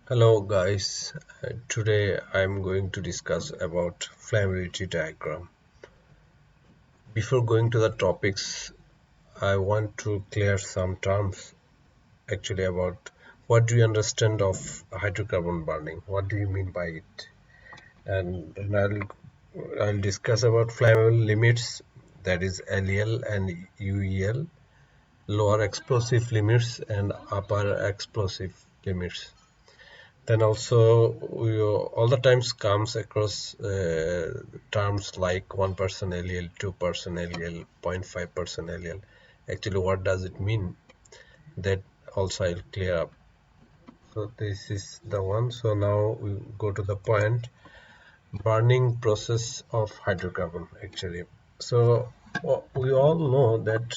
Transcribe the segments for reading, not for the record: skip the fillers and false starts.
Hello guys, today I'm going to discuss about flammability diagram. Before going to the topics, I want to clear some terms actually about what do you understand of hydrocarbon burning, what do you mean by it, and then I'll discuss about flammable limits, that is LEL and UEL, lower explosive limits and upper explosive limits. Then also all the times comes across terms like 1% LEL, 2% LEL, 0.5% LEL. Actually, what does it mean? That also I'll clear up. So this is the one. So now we go to the point. Burning process of hydrocarbon actually. So we all know that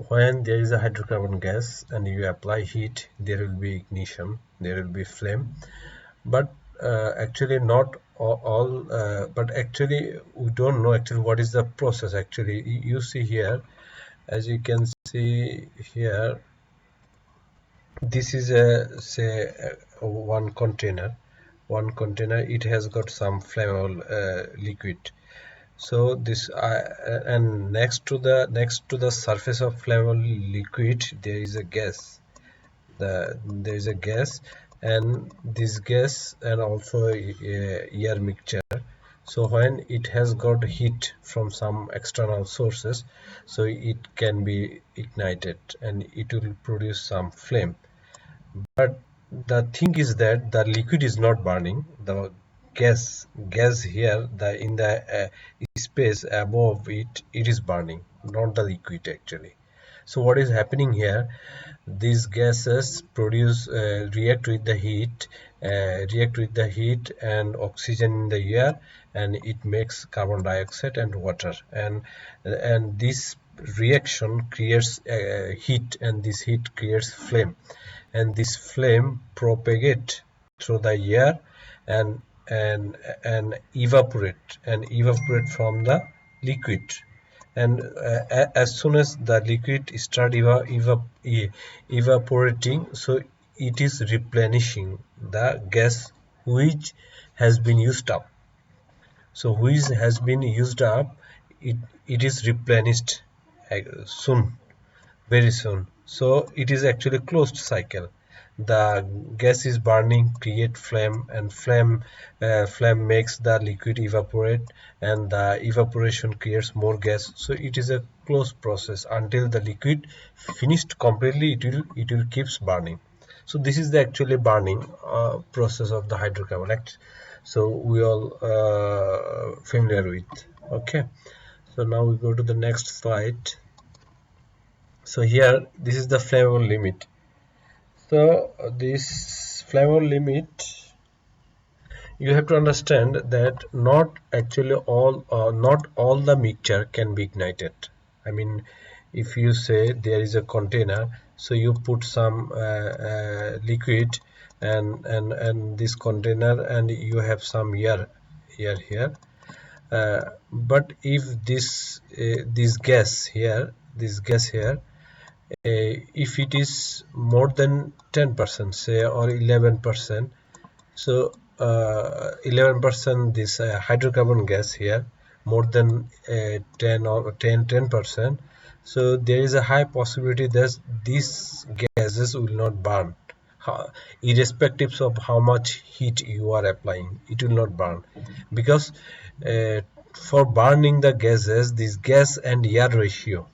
when there is a hydrocarbon gas and you apply heat, there will be ignition, there will be flame, but actually not all but actually we don't know actually what is the process. Actually you see here, as you can see here, this is a say one container. It has got some flammable liquid. So this and next to the surface of flammable liquid there is a gas. There is a gas, and this gas and also air mixture. So when it has got heat from some external sources, so it can be ignited and it will produce some flame. But the thing is that the liquid is not burning. The gas here, the in the space above it, it is burning, not the liquid actually. So what is happening here? These gases produce react with the heat and oxygen in the air, and it makes carbon dioxide and water, and this reaction creates heat, and this heat creates flame, and this flame propagate through the air and and evaporate from the liquid. And as soon as the liquid start evaporating, so it is replenishing the gas which has been used up. So which has been used up, it is replenished soon, very soon. So it is actually closed cycle. The gas is burning, create flame, and flame makes the liquid evaporate, and the evaporation creates more gas. So it is a closed process until the liquid finished completely. It will keeps burning. So this is the actually burning process of the hydrocarbon act. So we all familiar with. Okay. So now we go to the next slide. So here this is the flammable limit. So this flammable limit, you have to understand that not all the mixture can be ignited. I mean, if you say there is a container, so you put some liquid and this container, and you have some air here. But if this gas here, if it is more than 10%, say, or 11%, so 11% this hydrocarbon gas here, more than 10 or 10%, so there is a high possibility that these gases will not burn. Irrespective of how much heat you are applying, it will not burn, because uh, for burning the gases, this gas and air ratio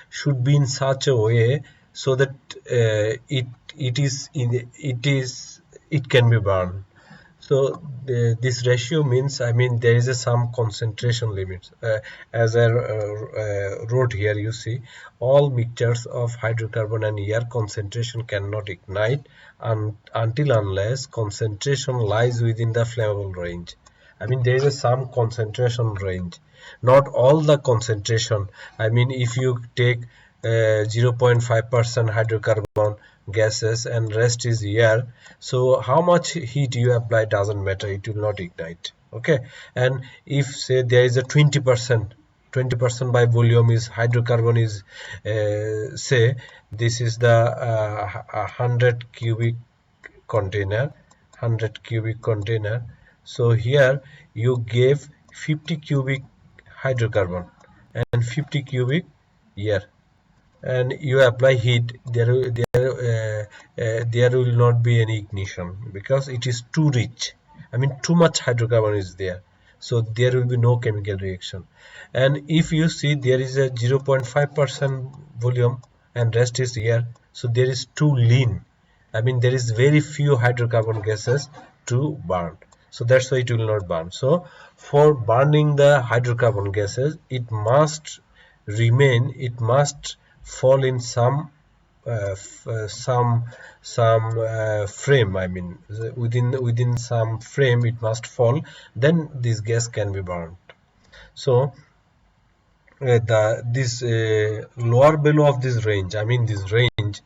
should be in such a way so that it can be burned. So this ratio means, I mean, there is some concentration limits. As I wrote here, you see, all mixtures of hydrocarbon and air concentration cannot ignite until unless concentration lies within the flammable range. I mean, there is some concentration range, not all the concentration. I mean, if you take 0.5% hydrocarbon gases and rest is air, so how much heat you apply doesn't matter, it will not ignite. Okay. And if say there is a 20% 20% by volume is hydrocarbon is, say this is the 100 cubic container, 100 cubic container. So here you gave 50 cubic hydrocarbon and 50 cubic air, and you apply heat. There will not be any ignition because it is too rich. I mean, too much hydrocarbon is there, so there will be no chemical reaction. And if you see, there is a 0.5% volume and rest is air, so there is too lean. I mean, there is very few hydrocarbon gases to burn, so that's why it will not burn. So for burning the hydrocarbon gases, it must fall in some frame. I mean, within some frame it must fall, then this gas can be burned. So the this lower value of this range, I mean this range,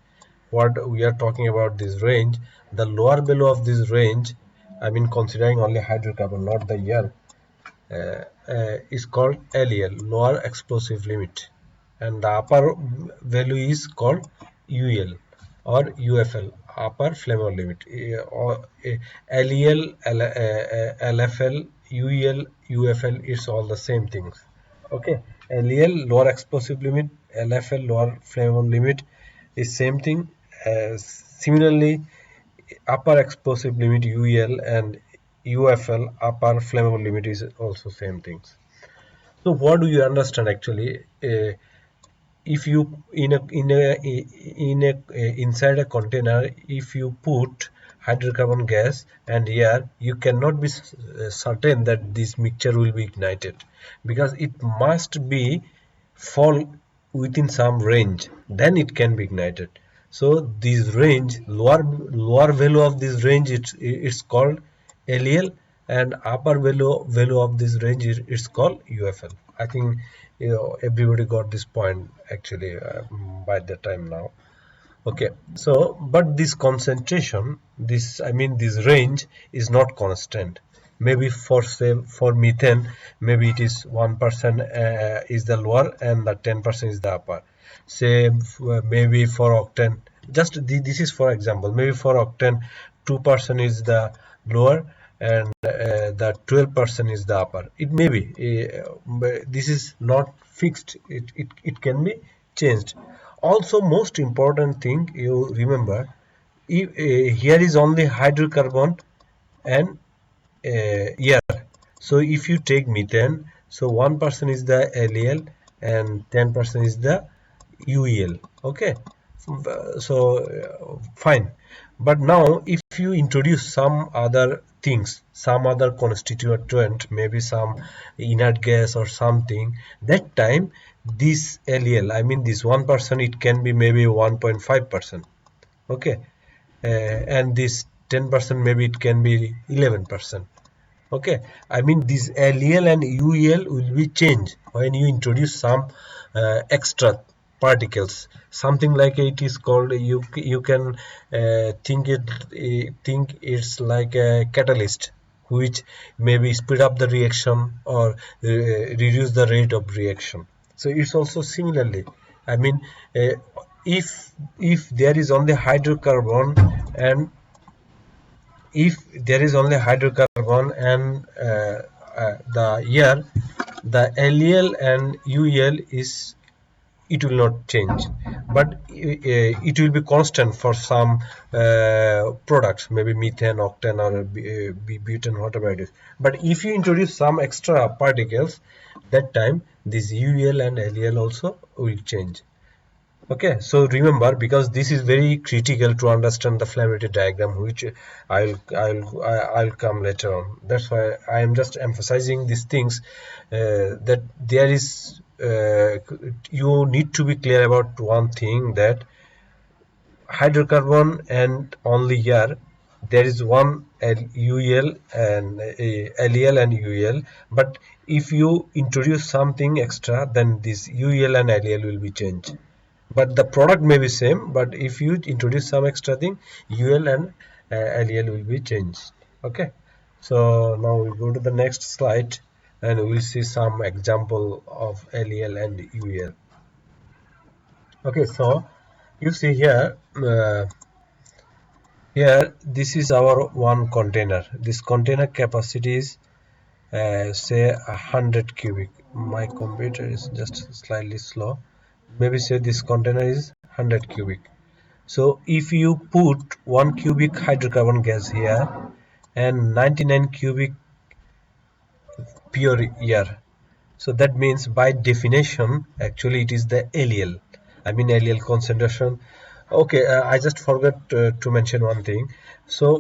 what we are talking about, this range, the lower value of this range, I mean considering only hydrocarbon, not the air, is called LEL, lower explosive limit, and the upper value is called UL or UFL, upper flammable limit. Or LEL, LFL, UL, UFL, it's all the same things. Okay, LEL, lower explosive limit, LFL, lower flammable limit, is same thing. Similarly, upper explosive limit UL and UFL, upper flammable limit, is also same things. So what do you understand actually? If you inside a container, if you put hydrocarbon gas and air, you cannot be certain that this mixture will be ignited, because it must be fall within some range, then it can be ignited. So this range, lower value of this range, it's called LEL, and upper value of this range it's called UFL. I think everybody got this point actually by the time now. Okay, so but this concentration, this, I mean this range is not constant. Maybe for, say, for methane, maybe it is 1% is the lower and the 10% is the upper. Say maybe for octane, just this is for example, maybe for octane 2% is the lower and the 12% is the upper. It may be, but this is not fixed. It can be changed. Also, most important thing you remember, if, here is only hydrocarbon and air. So if you take methane, so 1% is the LEL and 10% is the UEL. Okay, so fine. But now if you introduce some other things, some other constituent, maybe some inert gas or something, that time this LEL, I mean this 1%, it can be maybe 1.5%. Okay, and this 10% maybe it can be 11%. Okay, I mean this LEL and UEL will be changed when you introduce some extra particles, something like it is called, you can think it's like a catalyst, which maybe speed up the reaction or reduce the rate of reaction. So it's also similarly, I mean, uh, if there is only hydrocarbon and if there is only hydrocarbon and the air, the LEL and UEL is, it will not change, but it will be constant for some products, maybe methane, octane, or butane, whatever it is. But if you introduce some extra particles, that time this UEL and LEL also will change. Okay, so remember, because this is very critical to understand the flammability diagram, which I'll come later on. That's why I am just emphasizing these things, that there is you need to be clear about one thing, that hydrocarbon and only air, there is one UL and LEL and UL, but if you introduce something extra, then this UL and LEL will be changed, but the product may be same, but if you introduce some extra thing, UL and LEL will be changed. Okay, so now we go to the next slide. and we'll see some example of LEL and UEL. Okay, so you see here, here this is our one container. This container capacity is say 100 cubic. My computer is just slightly slow. Maybe say this container is 100 cubic. So if you put 1 cubic hydrocarbon gas here and 99 cubic pure air, so that means by definition actually it is the LEL. I mean LEL concentration. Okay, I just forgot to mention one thing. So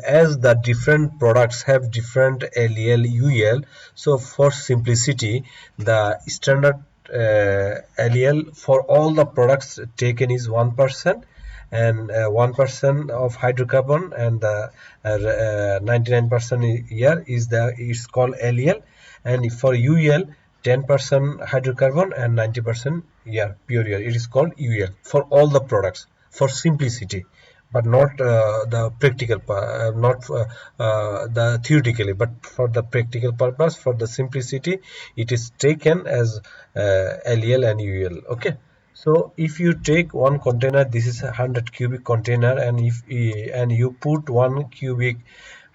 as the different products have different LEL UEL, so for simplicity the standard LEL for all the products taken is 1%, and 1% of hydrocarbon, and the 99% here is called LEL, and for UEL 10% hydrocarbon and 90% air, pure air, it is called UEL for all the products for simplicity, but not the practical not the theoretically, but for the practical purpose, for the simplicity, it is taken as LEL and UEL. Okay, so if you take one container, this is a 100 cubic container, and if and you put 1 cubic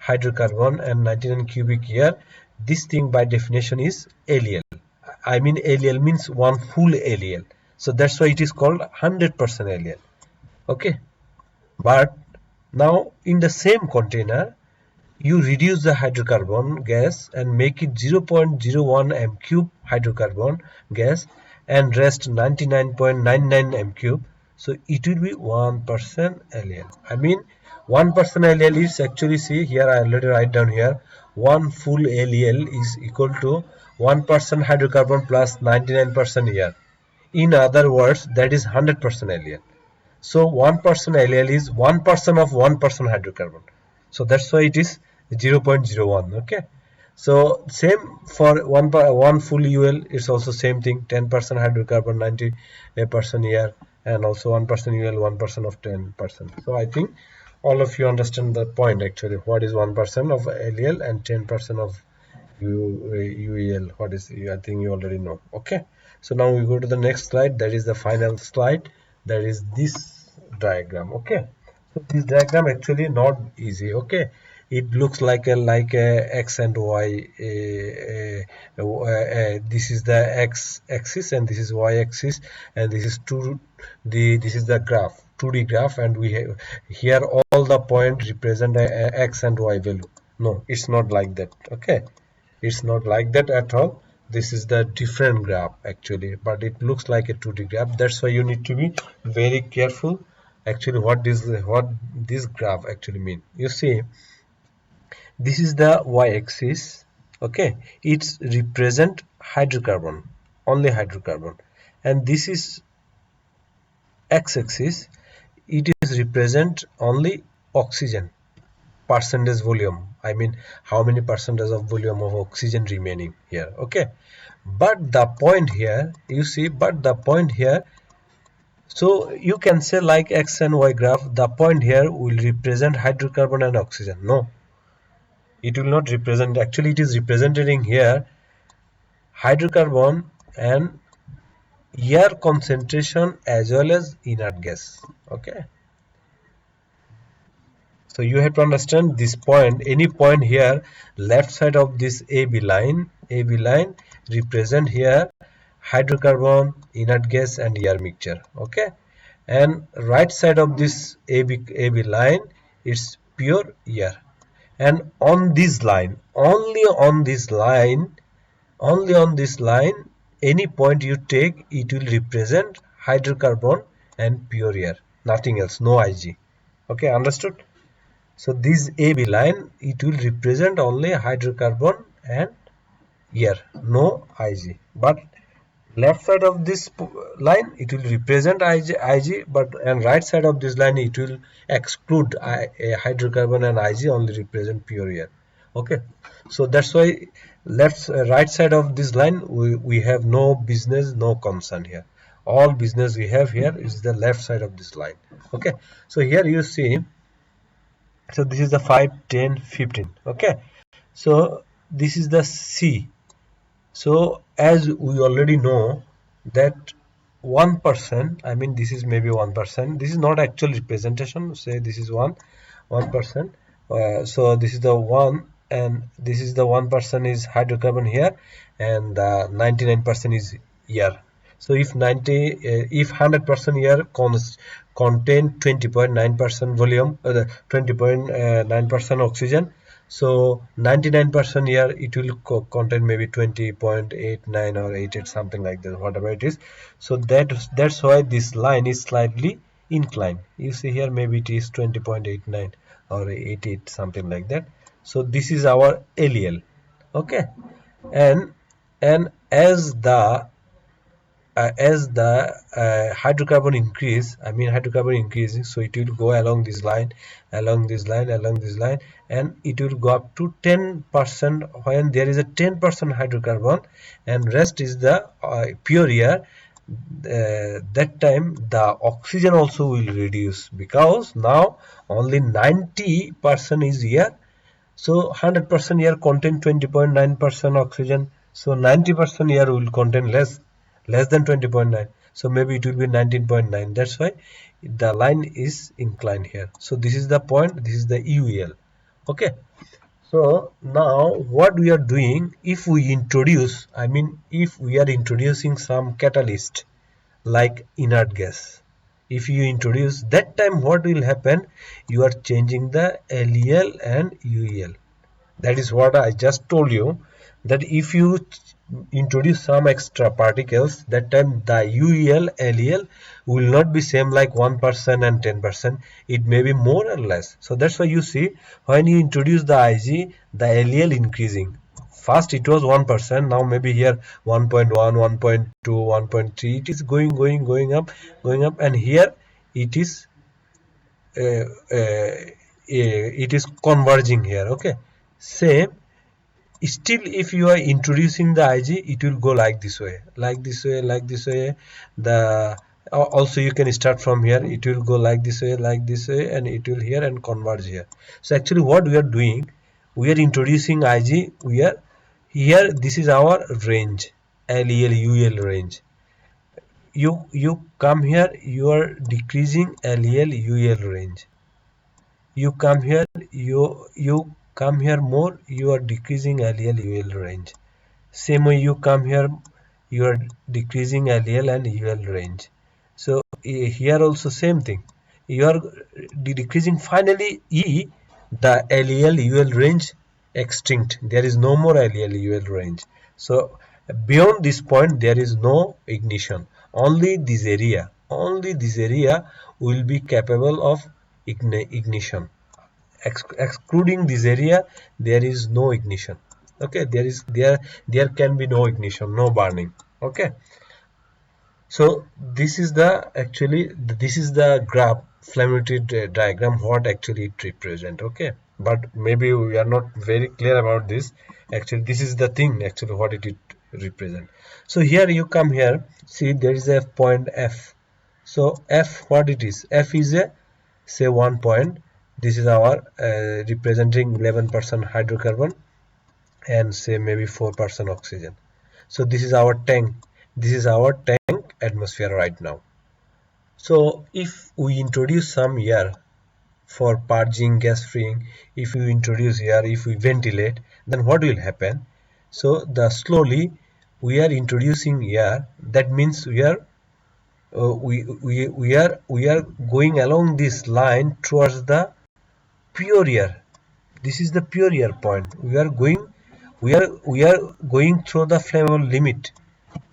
hydrocarbon and 99 cubic air, this thing by definition is LEL. I mean LEL means one full LEL. So that's why it is called 100% LEL. Okay, but now in the same container you reduce the hydrocarbon gas and make it 0.01 m cube hydrocarbon gas and rest 99.99 m cube, so it will be 1% LEL. I mean 1% LEL is actually, see here I already write down here, one full LEL is equal to 1% hydrocarbon plus 99% air. In other words, that is 100% LEL. So 1% LEL is 1% of 1% hydrocarbon. So that's why it is 0.01. Okay. So same for one full UL, it's also same thing, 10% hydrocarbon, 90% air, and also 1% UL, 1% of 10%. So I think all of you understand the point actually. What is 1% of LEL and 10% of UEL? What is, I think you already know. Okay. So now we go to the next slide. That is the final slide. That is this diagram. Okay. So this diagram actually not easy. Okay. It looks like a x and y. This is the x axis and this is y axis, and this is this is the graph, 2D graph, and we have here all the points represent a x and y value. No, it's not like that. Okay, it's not like that at all. This is the different graph actually, but it looks like a 2D graph. That's why you need to be very careful actually what this graph actually mean. You see, this is the y-axis. Okay, it's represent hydrocarbon, only hydrocarbon, and this is x-axis. It is represent only oxygen percentage volume. I mean how many percentage of volume of oxygen remaining here. Okay, but the point here, you see, but the point here, so you can say like x and y graph, the point here will represent hydrocarbon and oxygen. No, it will not represent, actually it is representing here hydrocarbon and air concentration as well as inert gas. Okay, so you have to understand this point, any point here, left side of this AB line represent here hydrocarbon, inert gas and air mixture. Okay, and right side of this AB line is pure air, and on this line, only on this line, any point you take, it will represent hydrocarbon and pure air, nothing else, no IG. Okay, understood? So this AB line, it will represent only hydrocarbon and air, no IG. But left side of this line, it will represent IG, but and right side of this line, it will exclude hydrocarbon and IG, only represent pure air. Okay, so that's why right side of this line, we have no business, no concern here. All business we have here is the left side of this line. Okay, so here you see, so this is the 5, 10, 15. Okay, so this is the C. So as we already know that 1%, I mean this is maybe 1%, this is not actual representation, say this is 1%. So this is the 1 and this is the 1% is hydrocarbon here, and 99% is air. So if 100% air contain 20.9% volume, 20.9% oxygen, so 99% here it will contain maybe 20.89 or 88, something like that, whatever it is. So that's why this line is slightly inclined. You see here maybe it is 20.89 or 88, something like that. So this is our LEL. Okay, and as the hydrocarbon increase, I mean hydrocarbon increasing, so it will go along this line, along this line, along this line, and it will go up to 10% when there is a 10% hydrocarbon and rest is the pure air. That time the oxygen also will reduce, because now only 90% is air, so 100% air contain 20.9% oxygen. So 90% air will contain less than 20.9. So maybe it will be 19.9. That's why the line is inclined here. So this is the point. This is the UEL. Okay. So now what we are doing, if we introduce, I mean if we are introducing some catalyst like inert gas, if you introduce that time, what will happen? You are changing the LEL and UEL. That is what I just told you, that if you introduce some extra particles, that time the UEL, LEL will not be same like 1% and 10%. It may be more or less. So that's why you see when you introduce the IG, the LEL increasing. First it was 1%, now maybe here 1.1, 1.2, 1.3. It is going up, and here it is it is converging here. Okay, same. Still, if you are introducing the IG, it will go like this way, like this way, like this way. The also you can start from here, it will go like this way, like this way, and it will here and converge here. So actually what we are doing, we are introducing IG, we are here, this is our range, LEL UL range. You come here, you are decreasing LEL UL range. You come here, you come here more, you are decreasing LEL UL range. Same way you come here, you are decreasing LEL and UL range. So here also same thing, you are decreasing. Finally the LEL UL range extinct, there is no more LEL UL range. So beyond this point there is no ignition, only this area will be capable of ignition. Excluding this area, there is no ignition. Okay, there can be no ignition, no burning. Okay, so this is the actually, this is the graph flammability diagram, what actually it represent. Okay, but maybe we are not very clear about this. Actually this is the thing, actually what it represent. So here you come here, see there is a point F. So F, what it is, F is a, say 1 point, this is our representing 11% hydrocarbon and say maybe 4% oxygen. So this is our tank, this is our tank atmosphere right now. So if we introduce some air for purging, gas freeing, if we introduce air, if we ventilate, then what will happen? So the slowly we are introducing air, that means we are going along this line towards the pure air. This is the pure air point. We are going through the flammable limit.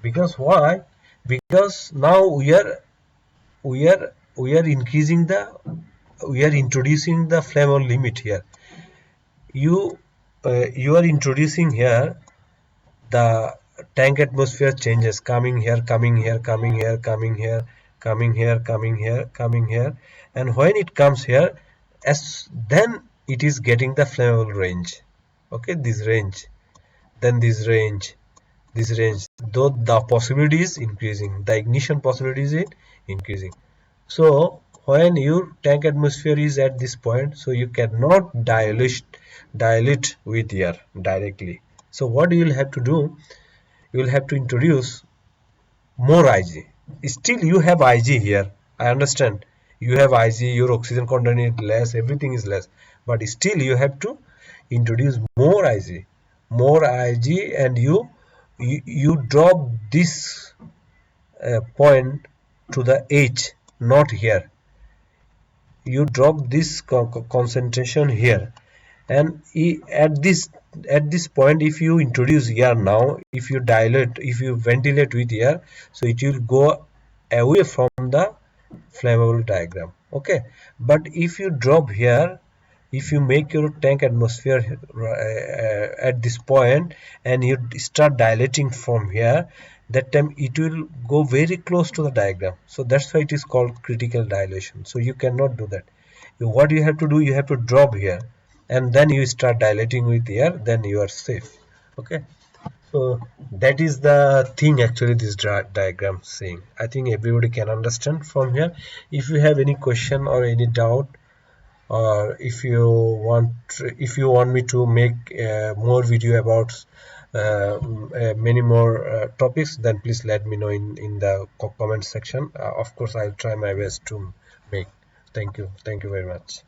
Because why? Because now we are increasing the, we are introducing the flammable limit here. You are introducing here the tank atmosphere changes, coming here, coming here, coming here, coming here, coming here, coming here, coming here, and when it comes here, as then it is getting the flammable range. Okay, this range, then this range, though the possibility is increasing, the ignition possibility is increasing. So when your tank atmosphere is at this point, so you cannot dilute with air directly. So what you will have to do, you will have to introduce more Ig. Still you have Ig here, I understand. You have Ig, your oxygen content is less, everything is less, but still you have to introduce more Ig, and you drop this point to the H, not here. You drop this concentration here, and at this point, if you introduce air now, if you dilate, if you ventilate with air, so it will go away from the flammable diagram. Okay, but if you drop here, if you make your tank atmosphere at this point and you start dilating from here, that time it will go very close to the diagram. So that's why it is called critical dilation. So you cannot do that. What you have to do, you have to drop here and then you start dilating with air, then you are safe. Okay, so that is the thing actually this diagram saying. I think everybody can understand from here. If you have any question or any doubt, or if you want me to make more video about many more topics, then please let me know in the comment section. Of course, I'll try my best to make. Thank you very much.